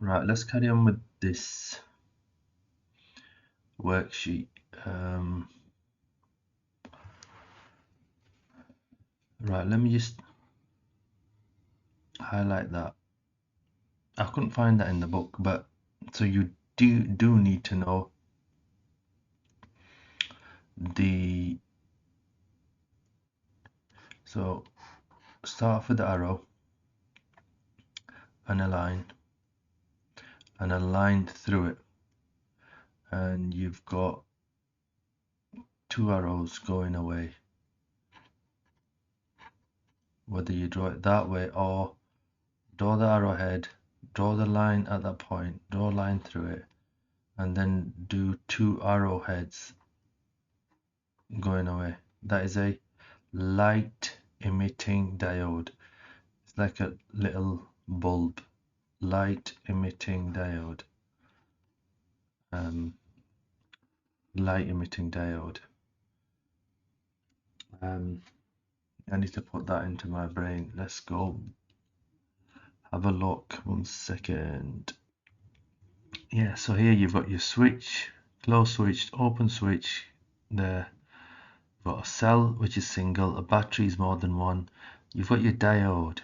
Right, let's carry on with this worksheet. Right, let me just highlight that. I couldn't find that in the book, but so you do need to know the, so start off with the arrow and a line through it, and you've got two arrows going away, whether you draw it that way or draw the arrowhead, draw the line at that point, draw a line through it, and then do two arrowheads going away. That is a light emitting diode. It's like a little bulb. Light emitting diode. Light emitting diode. I need to put that into my brain. Let's go have a look. 1 second. Yeah, so here you've got your switch, close switch, open switch there. You've got a cell which is single, a battery is more than one. You've got your diode.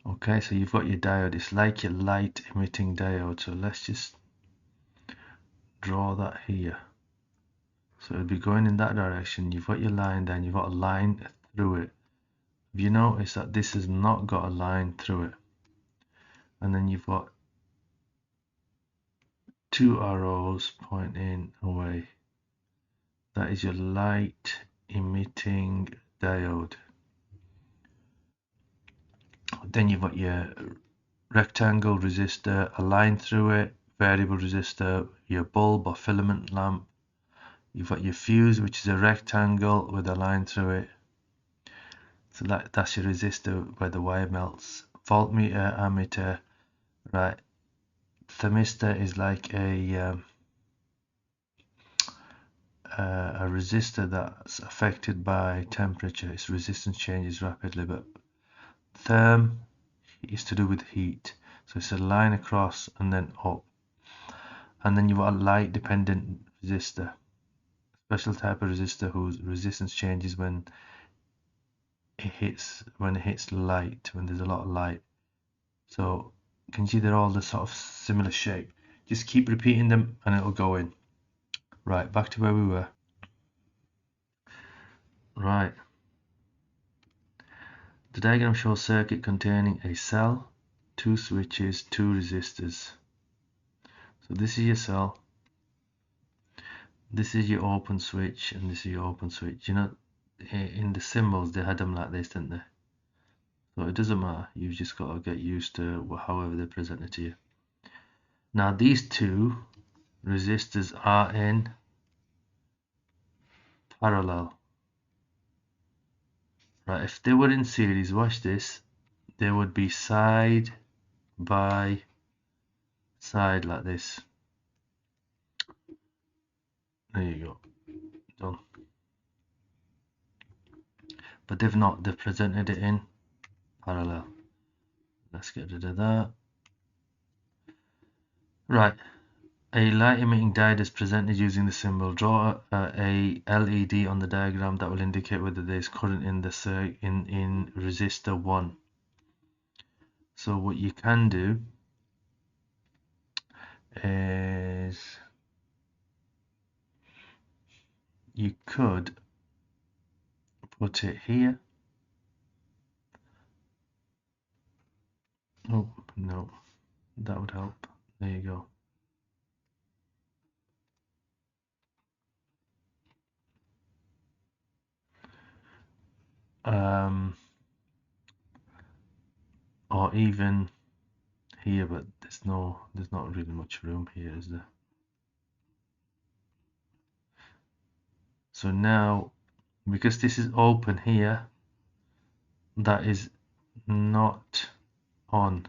Okay, so you've got your diode. It's like your light emitting diode. So let's just draw that here. So it'll be going in that direction. You've got your line, then you've got a line through it. If you notice that this has not got a line through it, and then you've got two arrows pointing away. That is your light emitting diode. Then you've got your rectangle resistor, a line through it, variable resistor, your bulb or filament lamp. You've got your fuse, which is a rectangle with a line through it. So that's your resistor where the wire melts. Voltmeter, ammeter, right. Thermistor is like a resistor that's affected by temperature. Its resistance changes rapidly, but therm is to do with heat. So it's a line across and then up. And then you've got a light dependent resistor. Special type of resistor whose resistance changes when it hits light, when there's a lot of light. So you can see they're all the sort of similar shape. Just keep repeating them and it'll go in. Right, back to where we were. Right. The diagram shows a circuit containing a cell, two switches, two resistors. So this is your cell, this is your open switch, and this is your open switch. You know, in the symbols they had them like this, didn't they? So it doesn't matter, you've just got to get used to however they're presented to you. Now these two resistors are in parallel. Right, if they were in series, watch this, they would be side by side like this. There you go, done. But they've not, they've presented it in parallel. Let's get rid of that. Right, a light emitting diode is presented using the symbol. Draw a LED on the diagram that will indicate whether there is current in the circuit in resistor 1. So what you can do is you could put it here. Oh no, that would help. There you go. Or even here, but there's not really much room here, is there? So now, because this is open here, that is not on.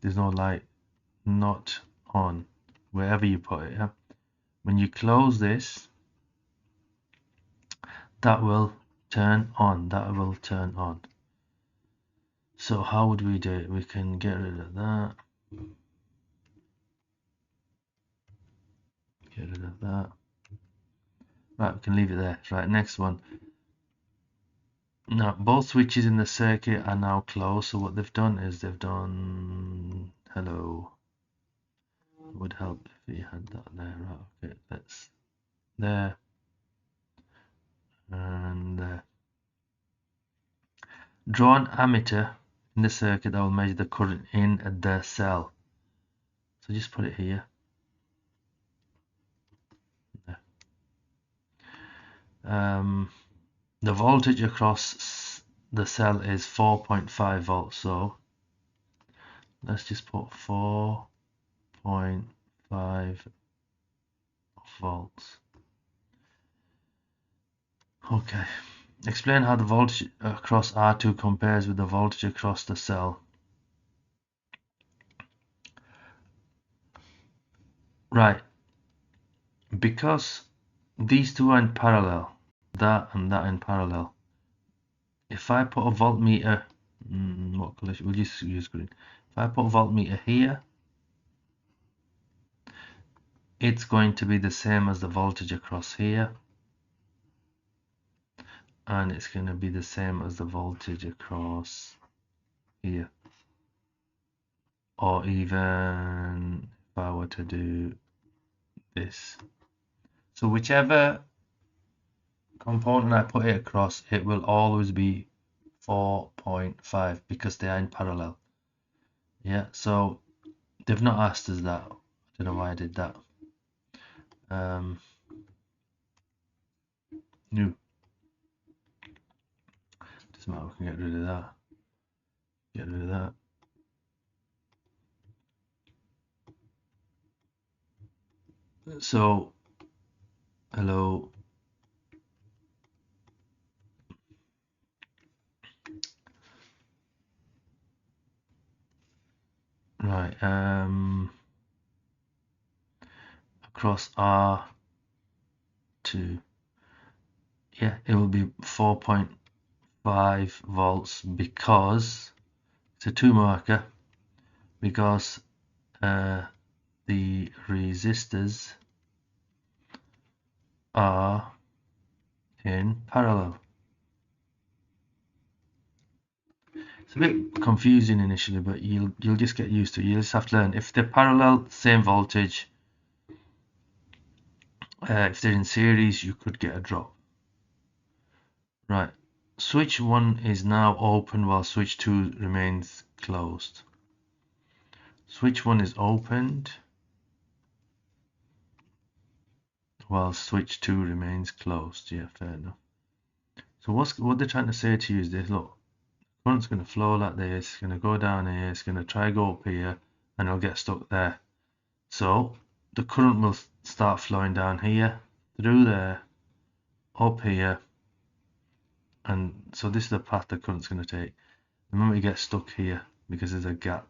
There's no light, not on, wherever you put it. Yeah? When you close this, that will turn on. That will turn on. So how would we do it? We can get rid of that. Get rid of that. Right, we can leave it there. Right, next one. Now, both switches in the circuit are now closed. So what they've done is they've done hello. It would help if you had that there. Right, okay, that's there and there. Draw an ammeter in the circuit that will measure the current in the cell. So just put it here. The voltage across the cell is 4.5 volts. So let's just put 4.5 volts. Okay. Explain how the voltage across R2 compares with the voltage across the cell. Right. Because these two are in parallel, that and that in parallel. If I put a voltmeter, what color? We'll just use green. If I put a voltmeter here, it's going to be the same as the voltage across here, and it's going to be the same as the voltage across here. Or even if I were to do this. So whichever component I put it across, it will always be 4.5 because they are in parallel. Yeah, so they've not asked us that. I don't know why I did that. New. Doesn't matter, we can get rid of that. Get rid of that. So, hello. Right, across R2. Yeah, it will be 4.5 volts because it's a 2 marker, because the resistors are in parallel. It's a bit confusing initially, but you'll just get used to it. You'll just have to learn. If they're parallel, same voltage. If they're in series, you could get a drop. Right. Switch 1 is now open while switch 2 remains closed. Switch 1 is opened while switch 2 remains closed. Yeah, fair enough. So what they're trying to say to you is this: look, current's going to flow like this, it's going to go down here, it's going to try go up here, and it'll get stuck there. So the current will start flowing down here, through there, up here, and so this is the path the current's going to take. Remember, you get stuck here because there's a gap.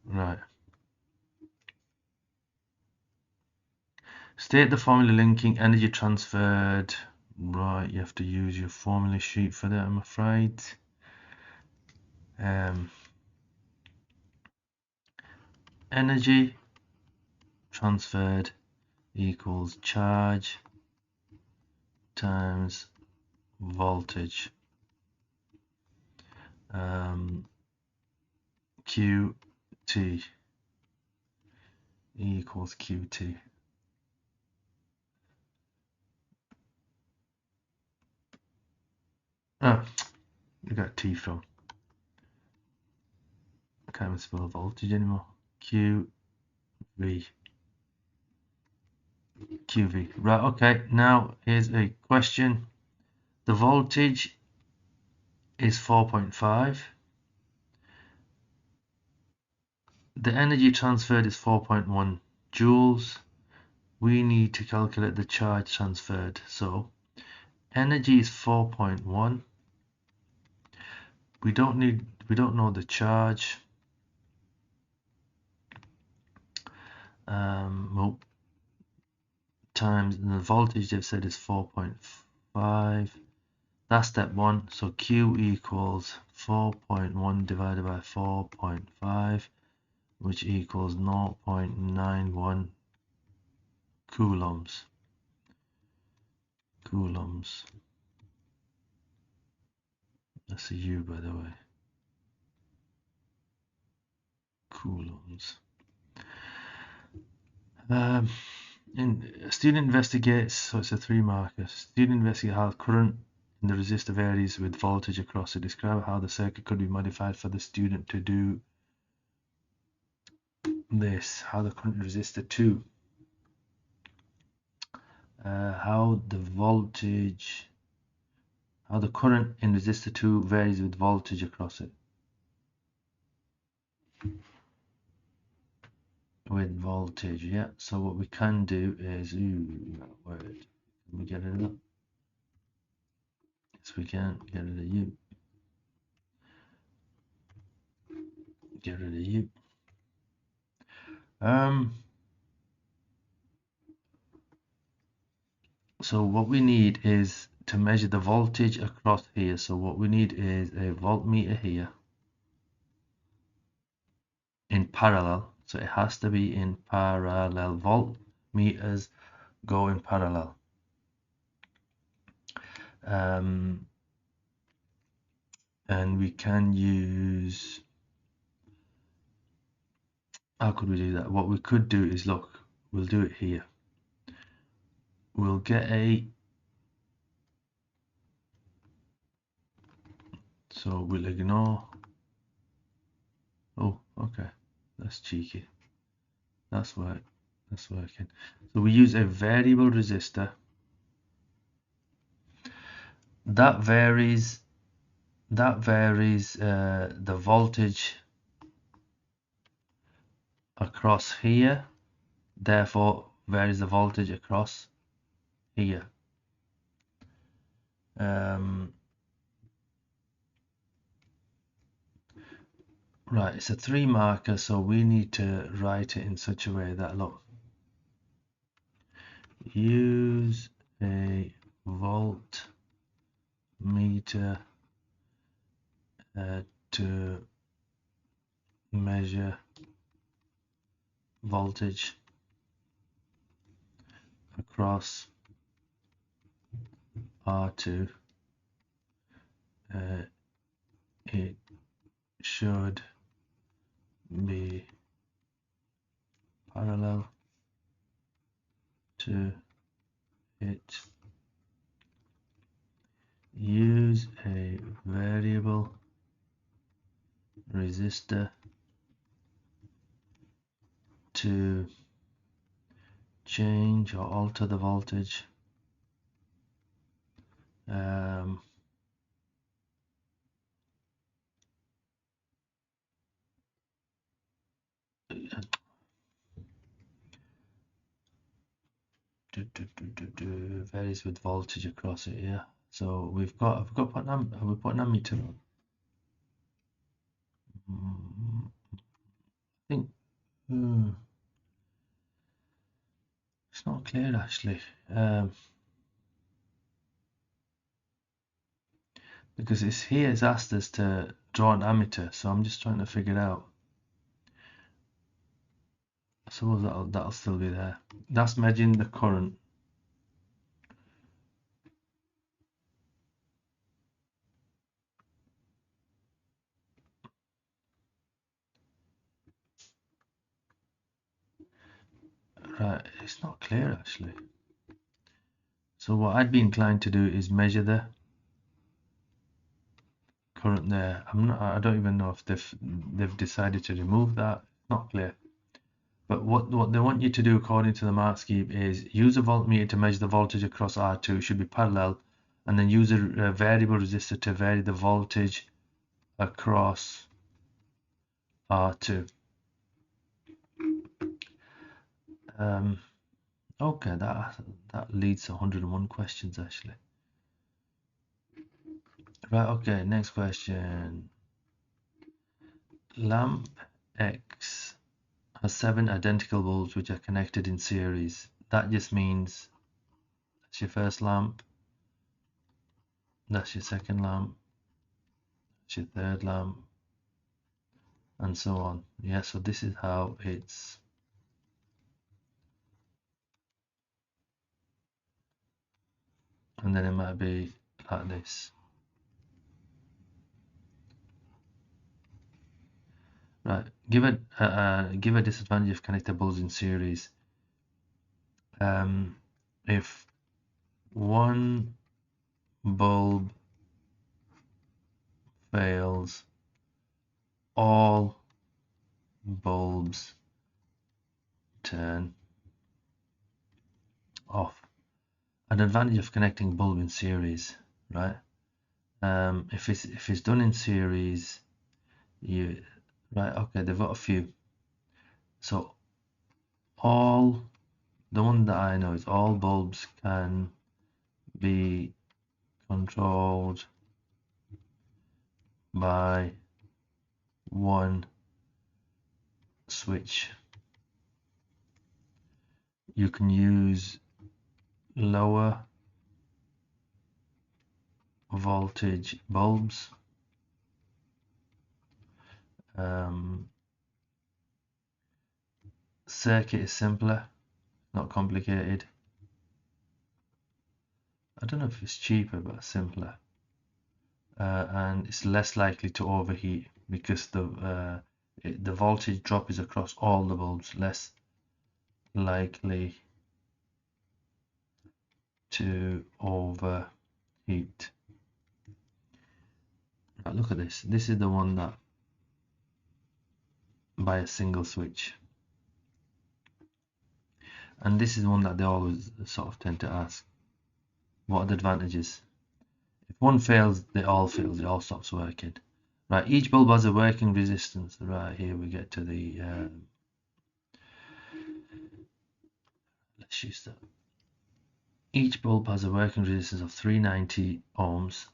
Right. State the formula linking energy transferred. Right, you have to use your formula sheet for that, I'm afraid. Energy transferred equals charge times voltage, QT equals QT. Oh, we got T from. I can't even spell voltage anymore. QV. QV. Right, okay, now here's a question. The voltage is 4.5. The energy transferred is 4.1 joules. We need to calculate the charge transferred. So energy is 4.1. We don't know the charge. Well, times the voltage they've said is 4.5. That's step 1. So Q equals 4.1 divided by 4.5, which equals 0.91 coulombs. That's a U, by the way. Coulombs. Student investigates, so it's a 3 marker. Student investigates how current in the resistor varies with voltage across it. Describe how the circuit could be modified for the student to do this. How the current resistor 2. How the current in resistor 2 varies with voltage across it. With voltage, yeah. So what we can do is, word. Can we get rid of that? Yes, we can. Get rid of U. Get rid of U. So what we need is to measure the voltage across here. So what we need is a voltmeter here in parallel. So it has to be in parallel. Voltmeters go in parallel. And we can use, how could we do that? What we could do is, look, we'll do it here. We'll get so we'll ignore, oh, okay, that's cheeky. That's working. So we use a variable resistor that varies the voltage across here, therefore varies the voltage across here. Right, it's a 3 marker, so we need to write it in such a way that, look, use a voltmeter to measure voltage across R2. It should be parallel to it. Use a variable resistor to change or alter the voltage varies with voltage across it. Yeah, so we've got put an ammeter on. I think it's not clear actually, because it's asked us to draw an ammeter, so I'm just trying to figure it out. I suppose that'll still be there. That's measuring the current. Right, it's not clear actually. So what I'd be inclined to do is measure the current there. I don't even know if they've decided to remove that. Not clear. But what they want you to do according to the mark scheme is use a voltmeter to measure the voltage across R2, should be parallel, and then use a variable resistor to vary the voltage across R2. Okay, that leads to 101 questions actually. Right, okay, next question. Lamp X has 7 identical bulbs which are connected in series. That just means that's your first lamp. That's your second lamp. That's your third lamp, and so on. Yeah, so this is how it's, and then it might be like this. Right, give a disadvantage of connected bulbs in series. If one bulb fails, all bulbs turn off. An advantage of connecting bulb in series, right? If it's done in series, right, okay, they've got a few. So the one that I know is all bulbs can be controlled by one switch. You can use lower voltage bulbs. Circuit is simpler, not complicated. I don't know if it's cheaper, but simpler. And it's less likely to overheat because the voltage drop is across all the bulbs, less likely to overheat. Right, look at this. This is the one that by a single switch, and this is the one that they always sort of tend to ask. What are the advantages? If one fails, it all stops working. Right, each bulb has a working resistance. Right, here we get to the let's use that. Each bulb has a working resistance of 390 ohms.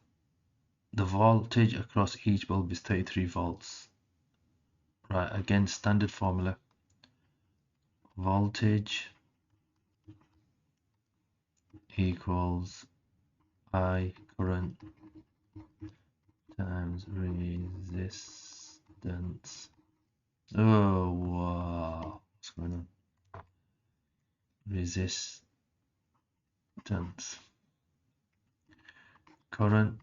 The voltage across each bulb is 33 volts. Right, again, standard formula. Voltage equals I current times resistance. Oh, wow. What's going on? Resistance. Current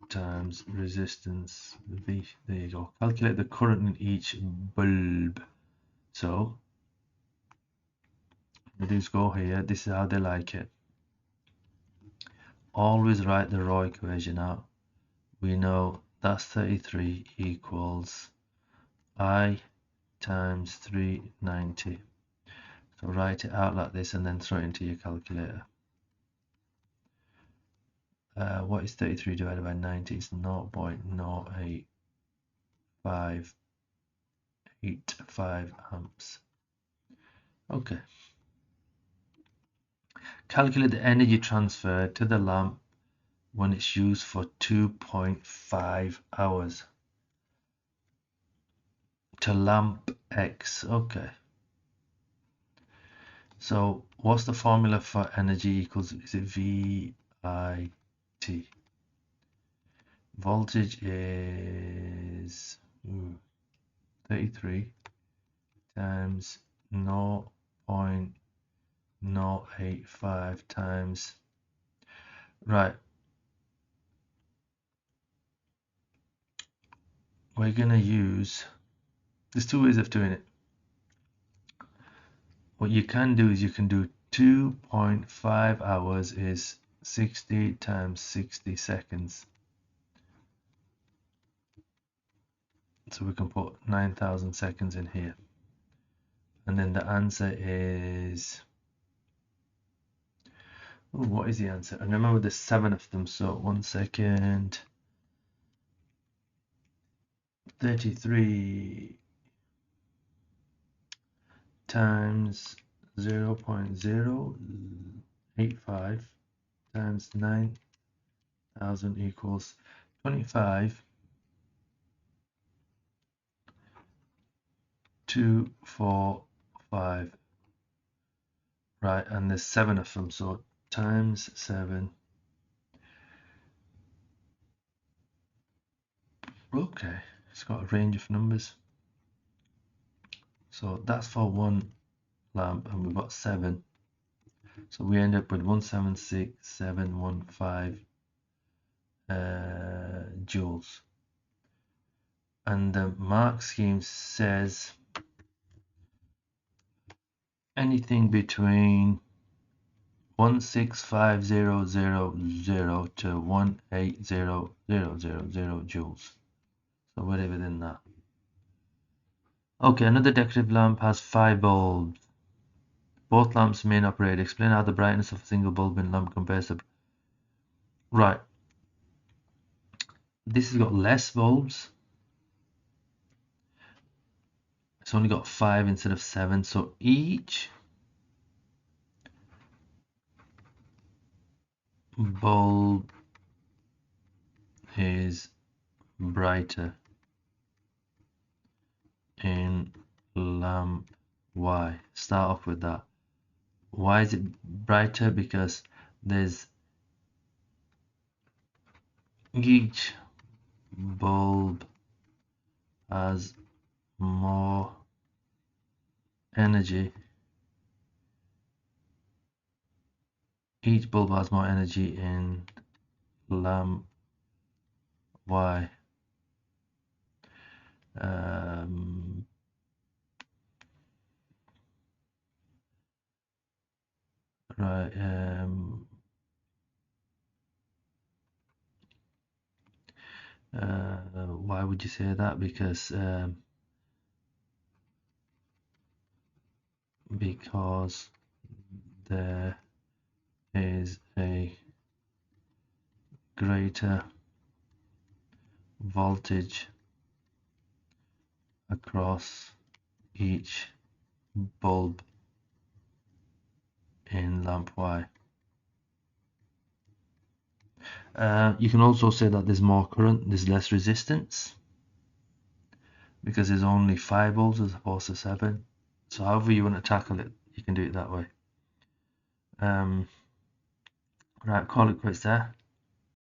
times resistance V. There you go. Calculate the current in each bulb. So we just go here. This is how they like it. Always write the raw equation out. We know that's 33 equals I times 390. So write it out like this and then throw it into your calculator. What is 33 divided by 90? It's 0.08585 amps. Okay. Calculate the energy transferred to the lamp when it's used for 2.5 hours. To lamp X. Okay. So what's the formula for energy equals? Is it VIT? Voltage is 33 times 0.085 times, right, we're going to use, there's two ways of doing it. What you can do is you can do 2.5 hours is 60 times 60 seconds. So we can put 9,000 seconds in here. And then the answer is, what is the answer? And remember there's 7 of them, so 1 second. 33 times 0.085 times 9,000 equals 25,245. Right, and there's 7 of them, so times 7 Okay, it's got a range of numbers. So that's for one lamp, and we've got 7. So we end up with 176,715 joules. And the mark scheme says anything between 165,000 to 180,000 joules. So we're within that. Okay, another decorative lamp has 5 bulbs. Both lamps main operate. Explain how the brightness of a single bulb in lamp compares to... Right. This has got less bulbs. It's only got 5 instead of 7. So each bulb is brighter in lamp Y. Start off with that. Why is it brighter? Because there's each bulb has more energy. Each bulb has more energy in lamp Y. Right. Why would you say that? Because there is a greater voltage across each bulb in lamp Y. You can also say that there's more current, there's less resistance, because there's only 5 bulbs as opposed to 7. So however you want to tackle it, you can do it that way. Right, call it quits there.